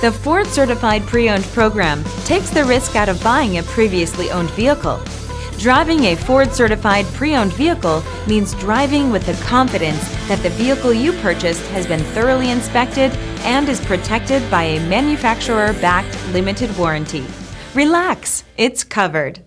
The Ford Certified Pre-Owned program takes the risk out of buying a previously owned vehicle. Driving a Ford Certified Pre-Owned vehicle means driving with the confidence that the vehicle you purchased has been thoroughly inspected and is protected by a manufacturer-backed limited warranty. Relax, it's covered.